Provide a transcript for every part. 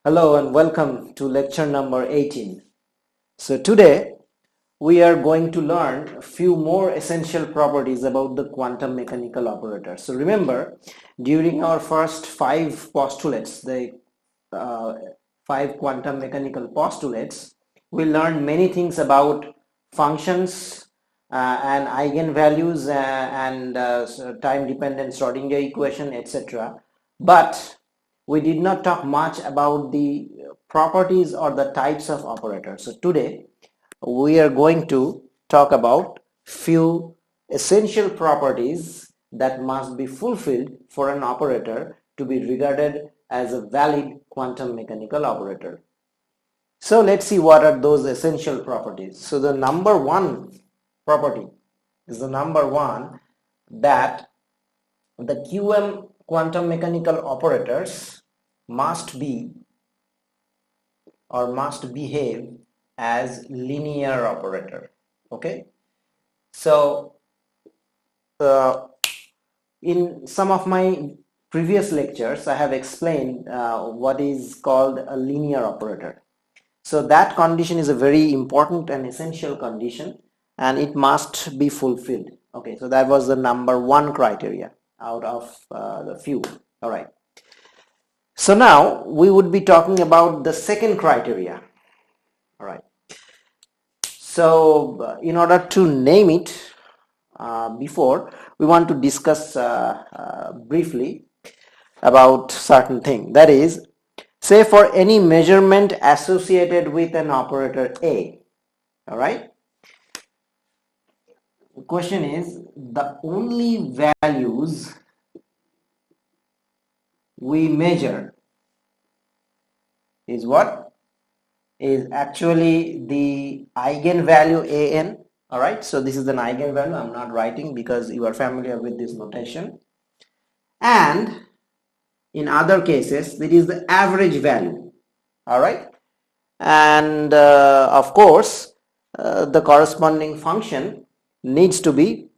Hello and welcome to lecture number 18. So today we are going to learn a few more essential properties about the quantum mechanical operator. So remember, during our first five postulates, the uh, five quantum mechanical postulates, we learned many things about functions and eigenvalues and time-dependent Schrodinger equation, etc. But we did not talk much about the properties or the types of operators. So today we are going to talk about few essential properties that must be fulfilled for an operator to be regarded as a valid quantum mechanical operator. So let's see what are those essential properties. So the number one property is the number one, that the QM quantum mechanical operators must be or must behave as linear operator. Okay, so in some of my previous lectures I have explained what is called a linear operator. So that condition is a very important and essential condition and it must be fulfilled. Okay, so that was the number one criteria out of the few. All right, so now we would be talking about the second criteria. All right, so in order to name it, before we want to discuss briefly about certain thing, that is, say for any measurement associated with an operator A. All right, the question is, the only values we measure is what? Is actually the eigenvalue an. All right, so this is an eigenvalue. I'm not writing because you are familiar with this notation. And in other cases, it is the average value. All right, and of course the corresponding function needs to be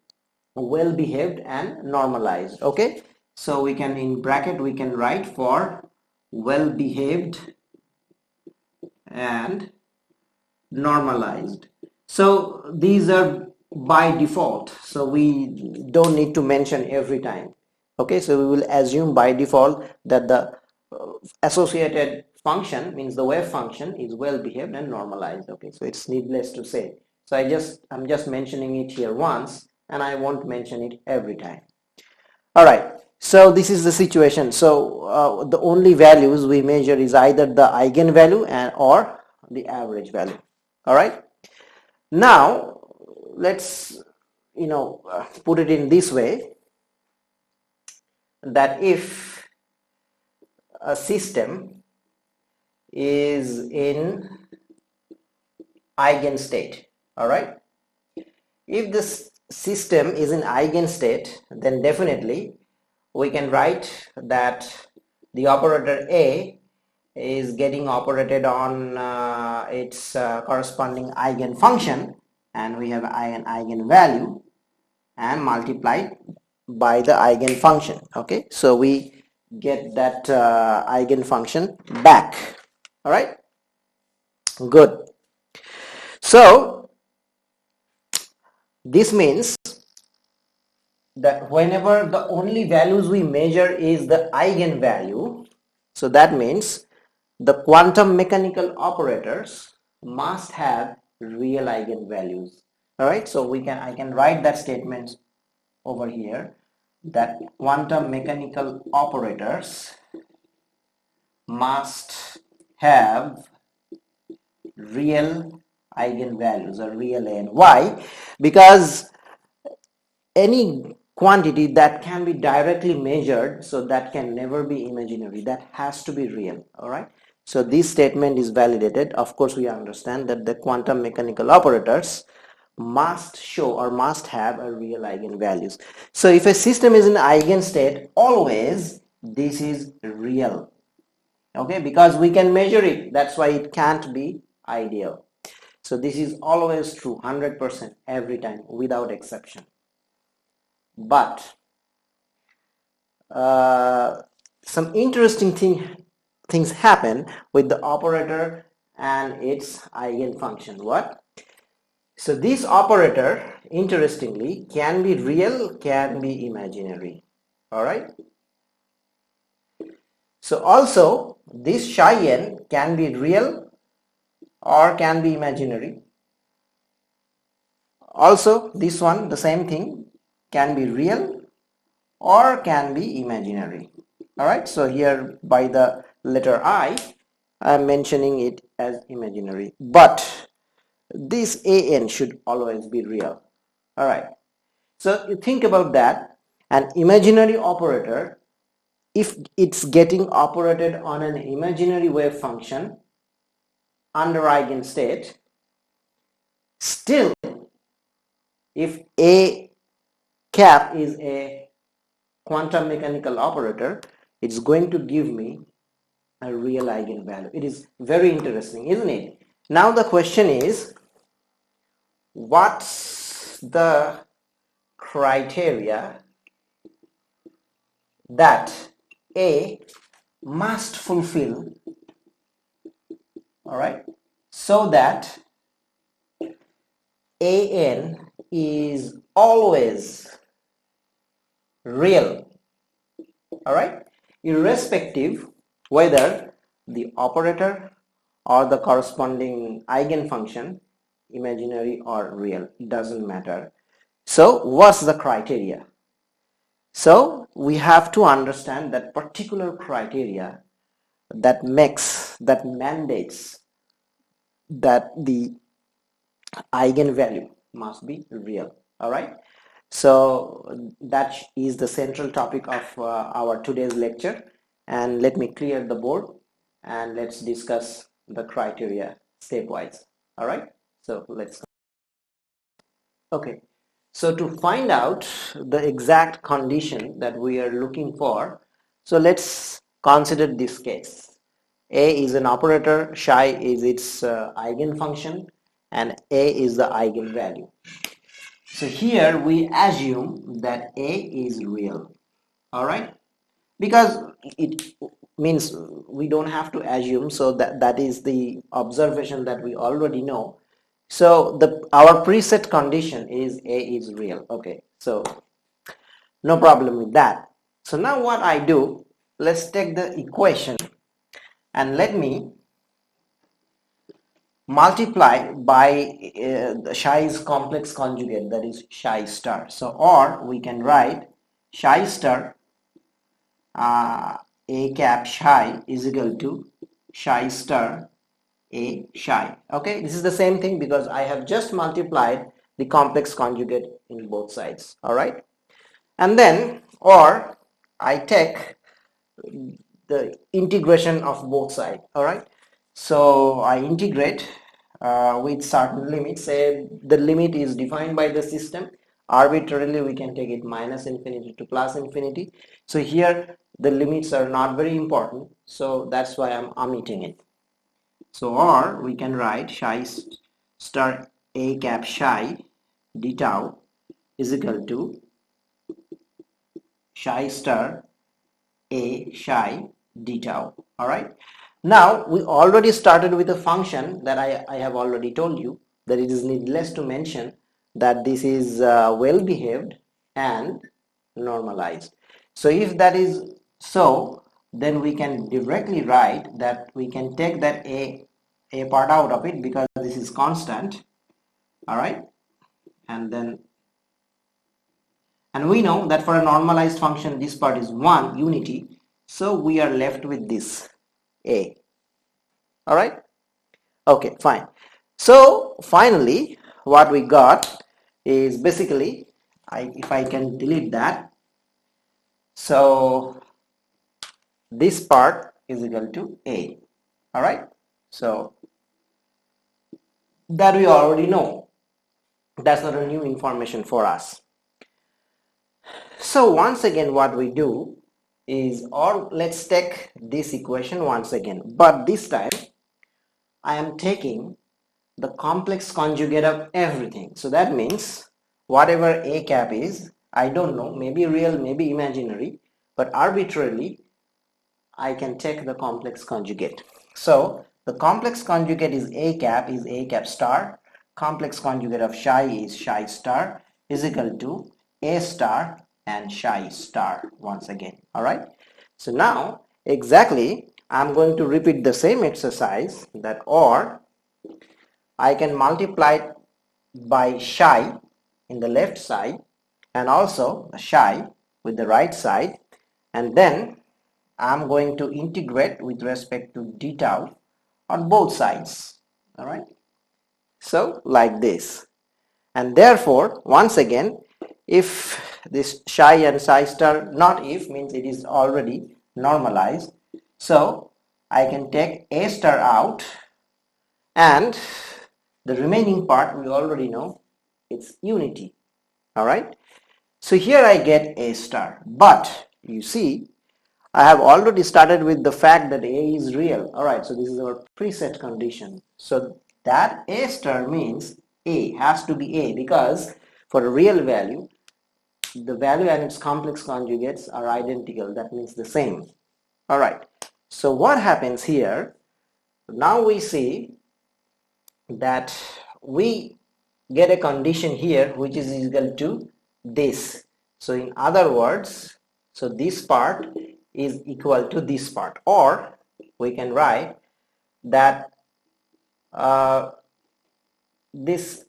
well behaved and normalized. Okay, so we can, in bracket we can write for well behaved and normalized. So these are by default, so we don't need to mention every time. Okay, so we will assume by default that the associated function, means the wave function, is well behaved and normalized. Okay, so it's needless to say, so I'm just mentioning it here once and I won't mention it every time. All right, so this is the situation. So the only values we measure is either the eigenvalue and or the average value. All right, now let's put it in this way, that if a system is in eigenstate, all right, if this system is in eigenstate, then definitely we can write that the operator A is getting operated on its corresponding eigenfunction, and we have an eigenvalue and multiplied by the eigenfunction. Okay, so we get that eigenfunction back. All right, good. So this means that whenever the only values we measure is the eigenvalue, so that means the quantum mechanical operators must have real eigenvalues. All right, so I can write that statement over here, that quantum mechanical operators must have real eigenvalues or real n. Why? Because any quantity that can be directly measured, so that can never be imaginary, that has to be real. All right, so this statement is validated. Of course we understand that the quantum mechanical operators must show or must have a real eigenvalues. So if a system is in eigenstate, always this is real. Okay, because we can measure it, that's why it can't be ideal. So this is always true, 100% every time without exception. But some interesting things happen with the operator and its eigenfunction. What? So this operator, interestingly, can be real, can be imaginary. All right. So also this psi n can be real or can be imaginary. Also this one, the same thing, can be real or can be imaginary. All right. So here by the letter I am mentioning it as imaginary, but this an should always be real. All right. So you think about that. An imaginary operator, if it's getting operated on an imaginary wave function under eigenstate, still if a cap is a quantum mechanical operator, it's going to give me a real eigenvalue. It is very interesting, isn't it? Now the question is, what's the criteria that A must fulfill, all right, so that an is always real, all right, irrespective whether the operator or the corresponding eigenfunction imaginary or real, doesn't matter. So what's the criteria? So we have to understand that particular criteria that mandates that the eigenvalue must be real. All right. So that is the central topic of our today's lecture. And let me clear the board and let's discuss the criteria stepwise. All right. So let's. Okay. So to find out the exact condition that we are looking for, so let's consider this case. A is an operator, psi is its eigenfunction, and A is the eigenvalue. So here we assume that A is real, all right? Because it means we don't have to assume, so that is the observation that we already know. So our preset condition is A is real. Okay, so no problem with that. So now what I do, let's take the equation and let me multiply by the psi's complex conjugate, that is psi star. So or we can write psi star a cap psi is equal to psi star a psi. Okay, this is the same thing because I have just multiplied the complex conjugate in both sides. All right, and then or I take the integration of both sides. All right, so I integrate with certain limits. Say the limit is defined by the system arbitrarily, we can take it minus infinity to plus infinity. So here the limits are not very important, so that's why I'm omitting it. So or we can write psi star a cap psi d tau is equal to psi star a psi d tau. All right, now we already started with a function that I have already told you that it is needless to mention that this is well behaved and normalized. So if that is so, then we can directly write that we can take that a part out of it because this is constant. All right, and we know that for a normalized function this part is 1 unity, so we are left with this a. All right, okay, fine. So finally what we got is basically if I can delete that, so this part is equal to a. All right, so that we already know, that's not a new information for us. So once again what we do is, or let's take this equation once again, but this time I am taking the complex conjugate of everything. So that means whatever a cap is, I don't know, maybe real, maybe imaginary, but arbitrarily I can take the complex conjugate. So the complex conjugate is a cap star. Complex conjugate of psi is psi star is equal to a star and psi star once again. All right. So now exactly I'm going to repeat the same exercise, that or I can multiply it by psi in the left side and also psi with the right side, and then I'm going to integrate with respect to d tau on both sides. All right, so like this. And therefore once again, if this psi and psi star, not if means it is already normalized, so I can take a star out, and the remaining part we already know it's unity. All right, so here I get a star, but you see I have already started with the fact that a is real. All right, so this is our preset condition. So that a star means a has to be a, because for a real value, the value and its complex conjugates are identical. That means the same. All right, so what happens here? Now we see that we get a condition here which is equal to this. So in other words, so this part is equal to this part, or we can write that this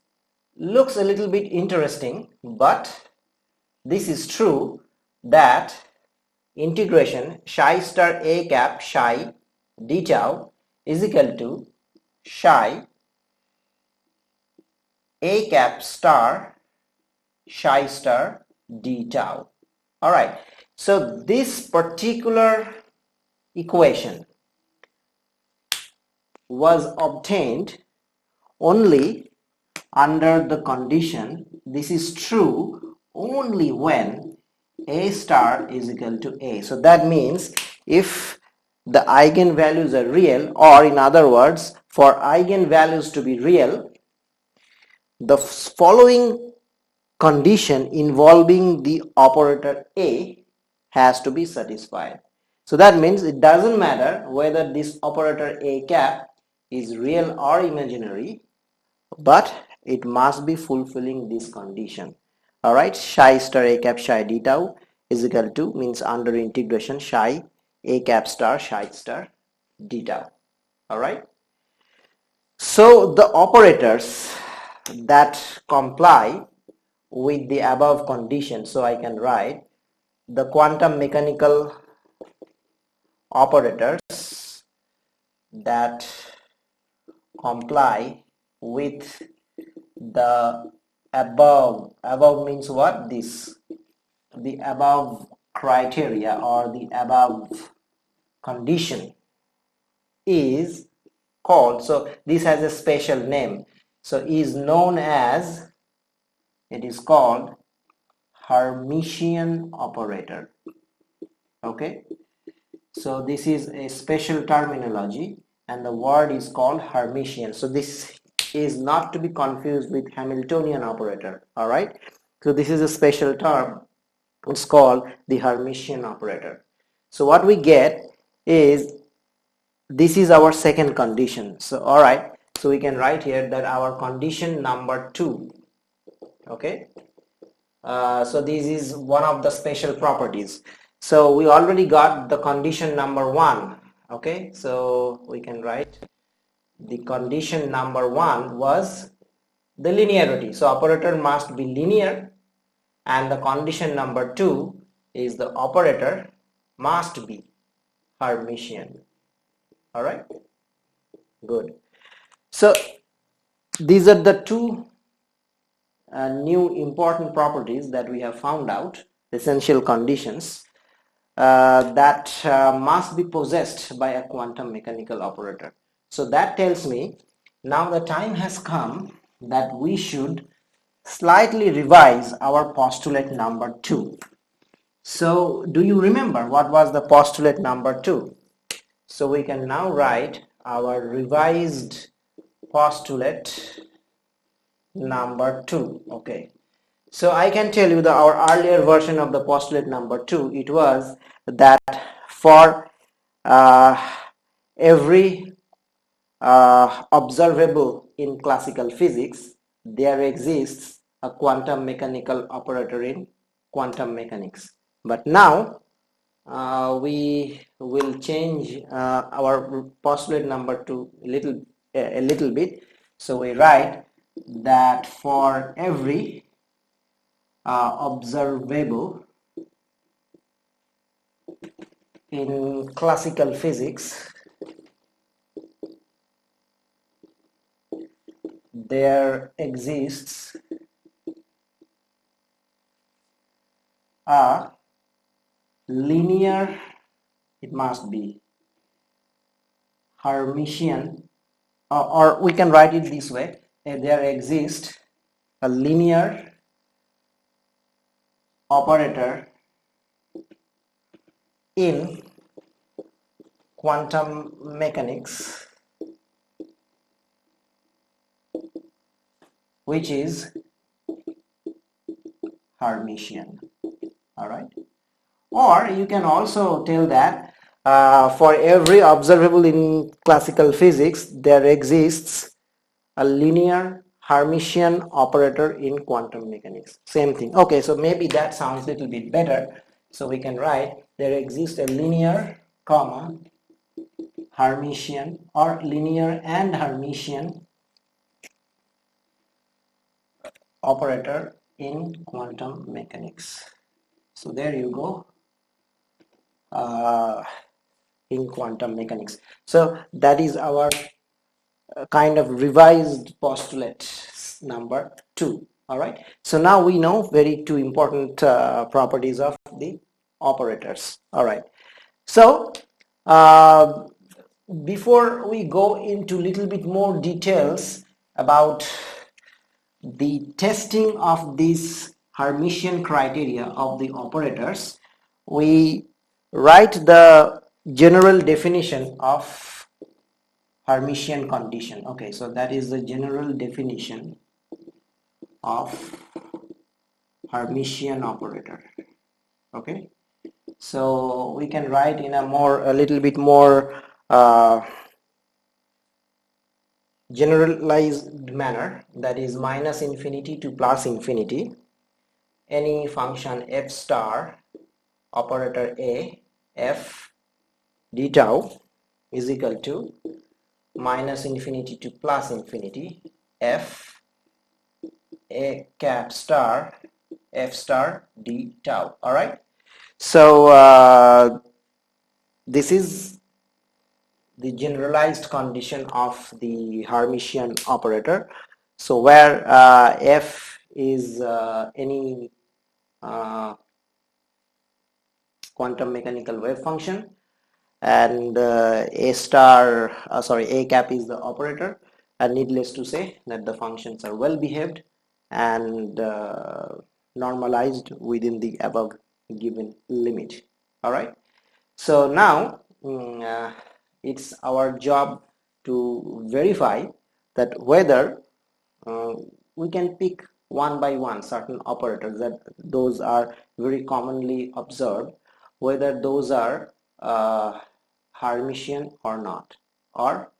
looks a little bit interesting, but this is true, that integration psi star a cap psi d tau is equal to psi a cap star psi star d tau. All right, so this particular equation was obtained only under the condition, this is true only when a star is equal to a. So that means if the eigenvalues are real, or in other words, for eigenvalues to be real, the following condition involving the operator a has to be satisfied. So that means it doesn't matter whether this operator a cap is real or imaginary, but it must be fulfilling this condition. All right, psi star a cap psi d tau is equal to, means under integration psi a cap star psi star d tau. All right, so the operators that comply with the above condition, so I can write the quantum mechanical operators that comply with the above means what? This, the above criteria or the above condition is called, so this has a special name, so is known as, it is called Hermitian operator. Okay, so this is a special terminology and the word is called Hermitian. So this is not to be confused with Hamiltonian operator. All right, so this is a special term, it's called the Hermitian operator. So what we get is, this is our second condition. So all right, so we can write here that our condition number 2. Okay, so this is one of the special properties. So we already got the condition number 1. Okay, so we can write the condition number 1 was the linearity, so operator must be linear, and the condition number 2 is the operator must be Hermitian. All right, good. So these are the two new important properties that we have found out, essential conditions that must be possessed by a quantum mechanical operator. So that tells me now the time has come that we should slightly revise our postulate number 2. So do you remember what was the postulate number 2? So we can now write our revised postulate number 2. Okay, so I can tell you that our earlier version of the postulate number 2, it was that for every observable in classical physics, there exists a quantum mechanical operator in quantum mechanics. But now we will change our postulate number to a little bit. So we write that for every observable in classical physics, there exists a linear, it must be Hermitian, or we can write it this way, there exists a linear operator in quantum mechanics which is Hermitian. All right, or you can also tell that for every observable in classical physics there exists a linear Hermitian operator in quantum mechanics. Same thing. Okay, so maybe that sounds a little bit better. So we can write there exists a linear comma Hermitian or linear and Hermitian operator in quantum mechanics. So there you go, in quantum mechanics. So that is our kind of revised postulate number 2. All right, so now we know two important properties of the operators. All right, so before we go into little bit more details about the testing of these Hermitian criteria of the operators, we write the general definition of Hermitian condition. Okay, so that is the general definition of Hermitian operator. Okay, so we can write in a little bit more generalized manner, that is minus infinity to plus infinity. Any function f star operator a f d tau is equal to minus infinity to plus infinity f a cap star f star d tau. All right, so this is the generalized condition of the Hermitian operator. So where f is any quantum mechanical wave function, and a cap is the operator, and needless to say that the functions are well behaved and normalized within the above given limit. All right, so now it's our job to verify that whether we can pick one by one certain operators that those are very commonly observed, whether those are Hermitian or not, or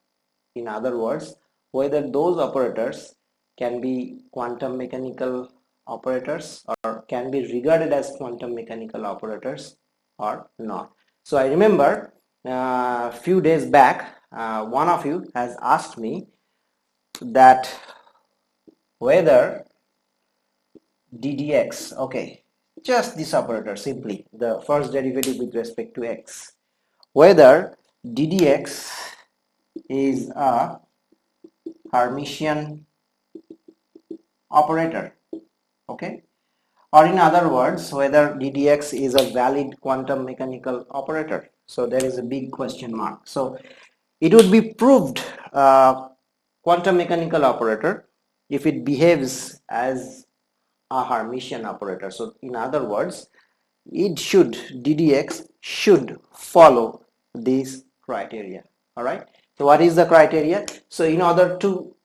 in other words, whether those operators can be quantum mechanical operators or can be regarded as quantum mechanical operators or not. So I remember a few days back one of you has asked me that whether ddx, okay, just this operator, simply the first derivative with respect to x, whether ddx is a Hermitian operator, okay, or in other words whether ddx is a valid quantum mechanical operator. So there is a big question mark. So it would be proved quantum mechanical operator if it behaves as a Hermitian operator. So in other words, ddx should follow these criteria. All right, so what is the criteria? So in order to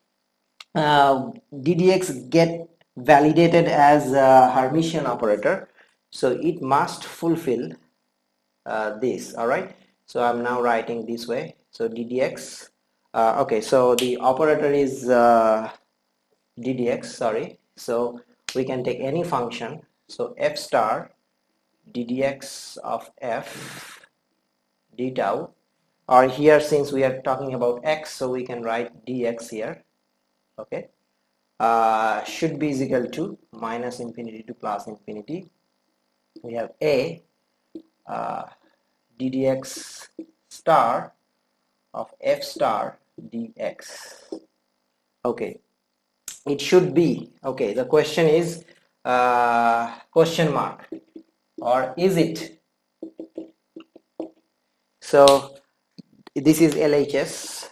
ddx get validated as a Hermitian operator, so it must fulfill this. All right, So I'm now writing this way. So ddx, okay, so the operator is ddx, sorry. So we can take any function. So f star ddx of f d tau, or here since we are talking about x, so we can write dx here, okay, should be is equal to minus infinity to plus infinity. We have a ddx star of f star dx. Okay, it should be, okay, the question is question mark, or is it? So this is LHS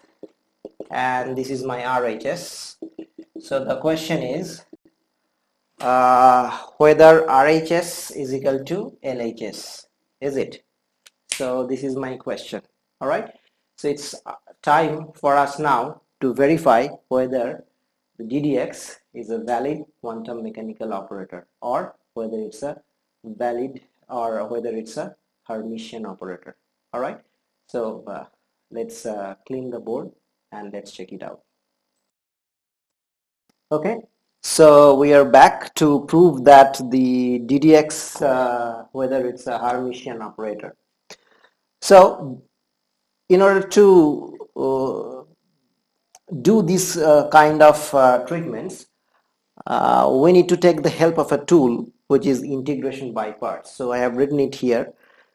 and this is my RHS. So the question is whether RHS is equal to LHS, is it? So this is my question. All right, so it's time for us now to verify whether the ddx is a valid quantum mechanical operator, or whether it's a valid, or whether it's a Hermitian operator. All right, so let's clean the board and let's check it out. Okay, so we are back to prove that the ddx, whether it's a Hermitian operator. So in order to do this kind of treatments, we need to take the help of a tool which is integration by parts. So I have written it here.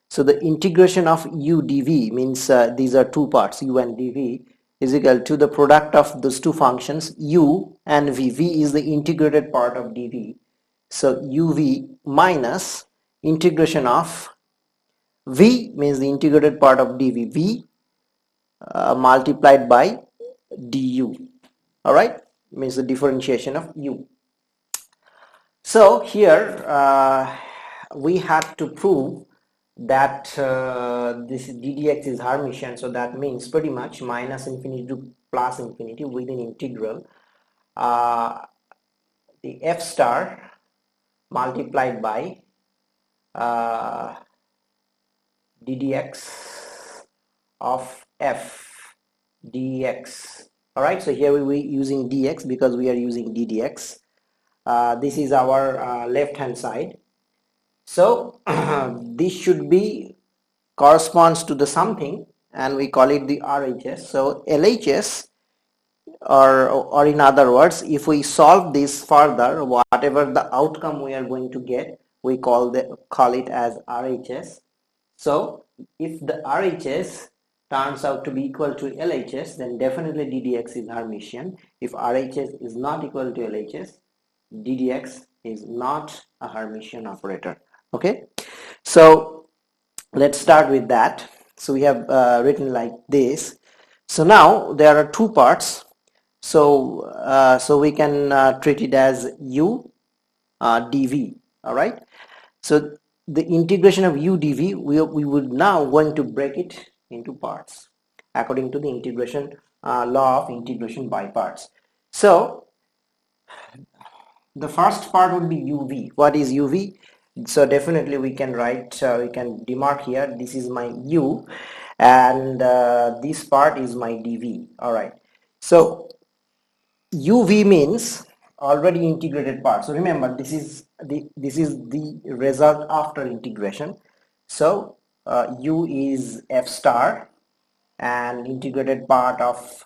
So the integration of u dv means these are two parts, u and dv, is equal to the product of those two functions u and v. V is the integrated part of dv. So uv minus integration of v means the integrated part of dv, v multiplied by du. All right, means the differentiation of u. So here we had to prove that this ddx is Hermitian, so that means pretty much minus infinity to plus infinity within integral the f star multiplied by ddx of f dx. All right, so here we were using dx because we are using ddx. This is our left hand side. So this should be corresponds to the something, and we call it the RHS. So LHS, or in other words, if we solve this further, whatever the outcome we are going to get, we call it as RHS. So if the RHS turns out to be equal to LHS, then definitely ddx is Hermitian. If RHS is not equal to LHS, ddx is not a Hermitian operator. Okay, so let's start with that. So we have written like this. So now there are two parts. So so we can treat it as u dv. All right, so the integration of u dv, we would now going to break it into parts according to the integration law of integration by parts. So the first part would be uv. What is uv? So definitely we can write, we can demark here, this is my u, and this part is my dv. All right, so uv means already integrated part. So remember, this is the result after integration. So u is f star, and integrated part of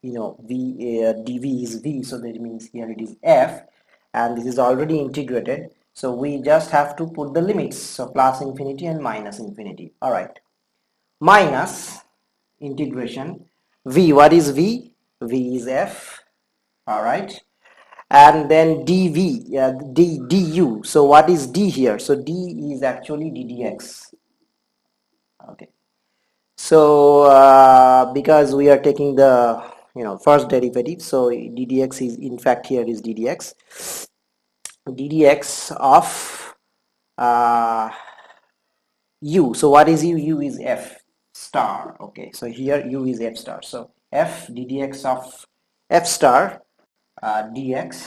v dv is v, so that means here it is f, and this is already integrated, so we just have to put the limits, so plus infinity and minus infinity. All right, minus integration v. What is v? V is f. All right, and then dv, du. So what is d here? So d is actually ddx. Okay, so because we are taking the first derivative, so ddx is in fact here is ddx of u. So what is u? U is f star. Okay, so here u is f star, so f ddx of f star dx,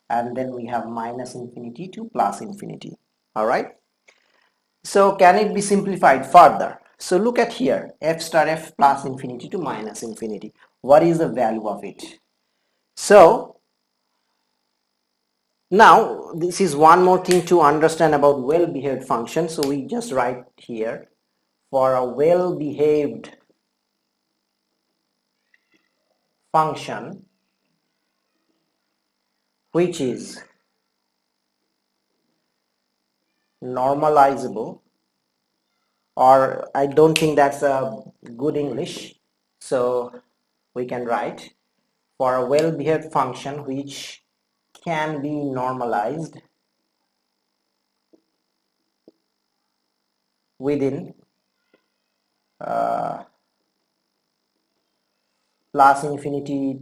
and then we have minus infinity to plus infinity. All right, so can it be simplified further? So look at here, f star f plus infinity to minus infinity. What is the value of it? So now this is one more thing to understand about well-behaved function. So we just write here, for a well-behaved function which is normalizable, or I don't think that's a good English, so we can write for a well-behaved function which can be normalized within plus infinity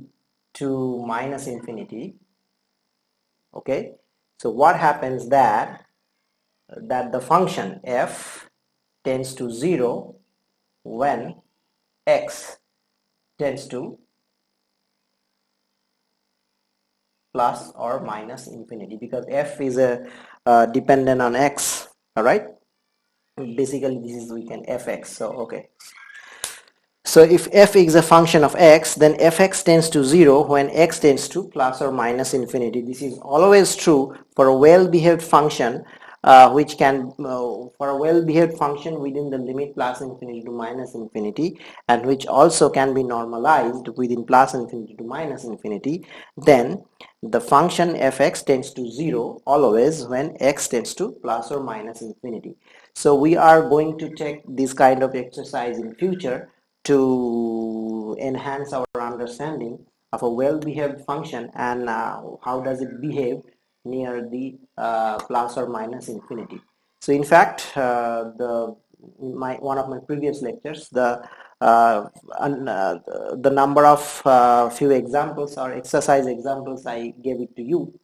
to minus infinity. Okay, so what happens that the function f tends to 0 when x tends to plus or minus infinity, because f is a dependent on x. All right, basically this is we can fx. So okay, so if f is a function of x, then fx tends to 0 when x tends to plus or minus infinity. This is always true for a well-behaved function which can for a well-behaved function within the limit plus infinity to minus infinity, and which also can be normalized within plus infinity to minus infinity. Then the function fx tends to 0 always when x tends to plus or minus infinity. So we are going to take this kind of exercise in future to enhance our understanding of a well-behaved function and how does it behave near the plus or minus infinity. So in fact, one of my previous lectures, the number of few examples or exercise examples I gave it to you.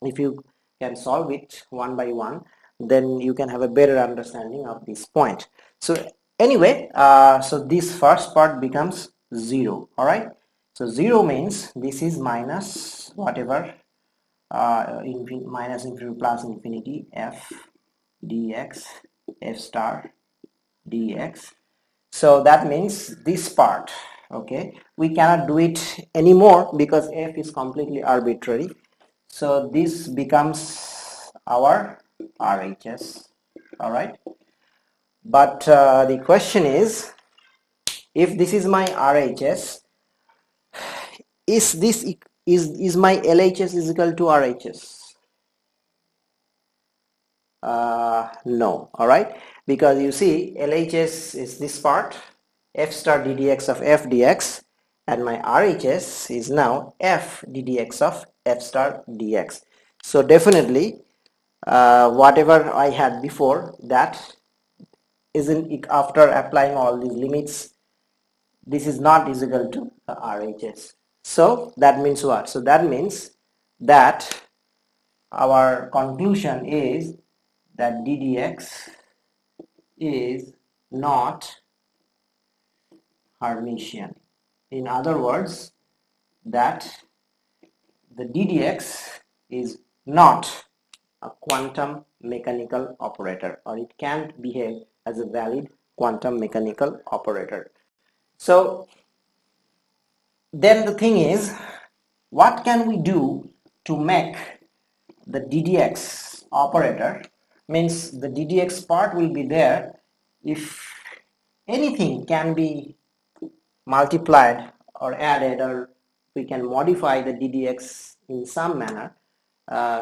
If you can solve it one by one, then you can have a better understanding of this point. So anyway, so this first part becomes 0. All right, so 0 means this is minus whatever minus infinity plus infinity f dx f star dx. So that means this part, okay, we cannot do it anymore because f is completely arbitrary. So this becomes our RHS. All right, but the question is, if this is my RHS, is my LHS is equal to RHS? No. All right, because you see LHS is this part, f star ddx of f dx, and my RHS is now f ddx of f star dx. So definitely whatever I had before, that isn't, after applying all these limits, this is not equal to RHS. So that means what? So that means that our conclusion is that ddx is not Hermitian. In other words, that the ddx is not a quantum mechanical operator, or it can't behave as a valid quantum mechanical operator. So then the thing is, what can we do to make the ddx operator, means the ddx part will be there if anything can be multiplied or added, or we can modify the ddx in some manner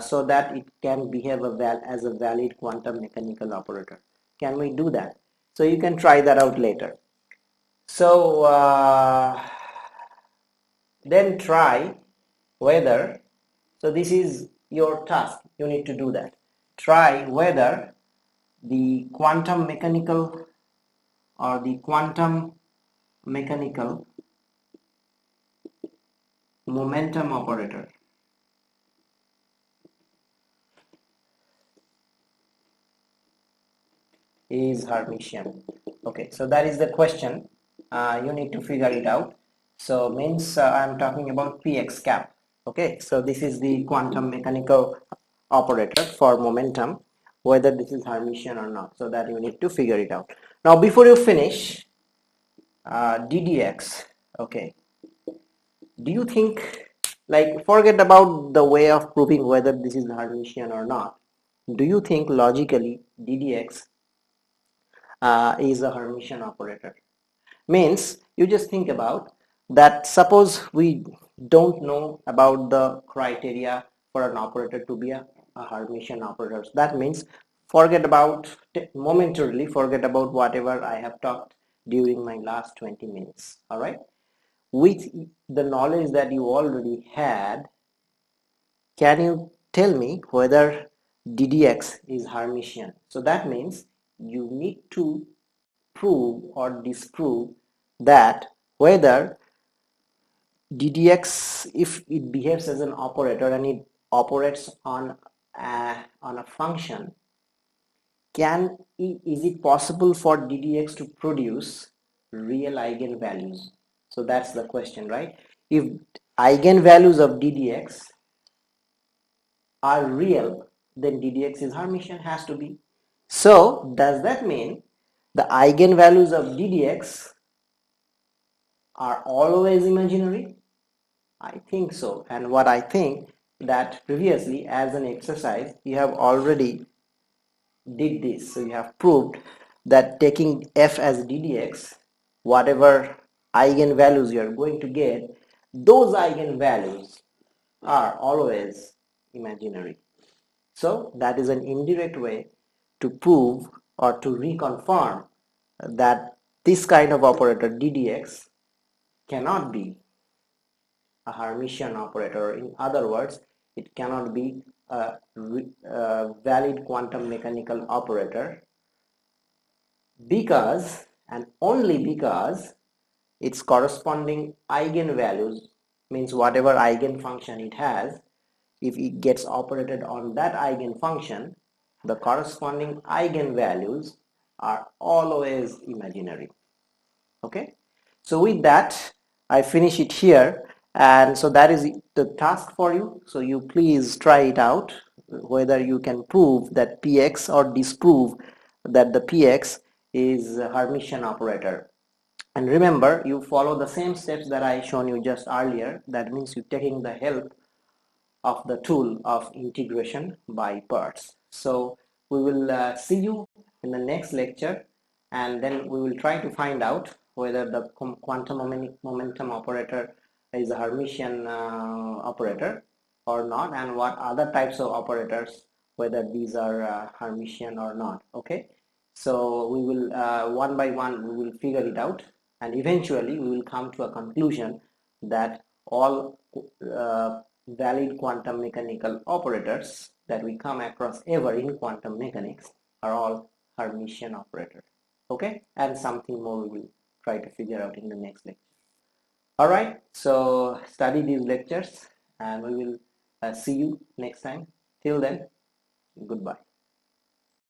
so that it can behave as a valid quantum mechanical operator. Can we do that? So you can try that out later. So then try whether, so this is your task, you need to do that. Try whether the quantum mechanical or the quantum mechanical momentum operator is Hermitian. Okay, so that is the question. You need to figure it out. So means I'm talking about px cap. Okay, so this is the quantum mechanical operator for momentum, whether this is Hermitian or not. So that you need to figure it out. Now before you finish ddx, okay, do you think, like, forget about the way of proving whether this is Hermitian or not, do you think logically ddx is a Hermitian operator? Means you just think about that, suppose we don't know about the criteria for an operator to be a Hermitian operator. So that means forget about, momentarily forget about whatever I have talked during my last 20 minutes. All right, with the knowledge that you already had, can you tell me whether ddx is Hermitian? So that means you need to prove or disprove that whether ddx, if it behaves as an operator and it operates on a function, is it possible for ddx to produce real eigenvalues? So that's the question, right? If eigenvalues of ddx are real, then ddx is Hermitian, has to be. So does that mean the eigenvalues of ddx are always imaginary? I think so. And what I think, that previously as an exercise you have already did this. So you have proved that taking f as ddx, whatever eigenvalues you are going to get, those eigenvalues are always imaginary. So that is an indirect way to prove or to reconfirm that this kind of operator ddx cannot be a Hermitian operator. In other words, it cannot be a valid quantum mechanical operator, because and only because its corresponding eigenvalues, means whatever eigenfunction it has, if it gets operated on that eigenfunction, the corresponding eigenvalues are always imaginary. Okay, so with that I finish it here, and so that is the task for you. So you please try it out, whether you can prove that px or disprove that the px is a Hermitian operator. And remember, you follow the same steps that I shown you just earlier. That means you taking the help of the tool of integration by parts. So we will see you in the next lecture, and then we will try to find out whether the quantum momentum operator is a Hermitian operator or not, and what other types of operators, whether these are Hermitian or not. Okay, so we will one by one we will figure it out, and eventually we will come to a conclusion that all valid quantum mechanical operators that we come across ever in quantum mechanics are all Hermitian operators. Okay, and something more we will try to figure out in the next lecture. All right, so study these lectures, and we will see you next time. Till then, goodbye.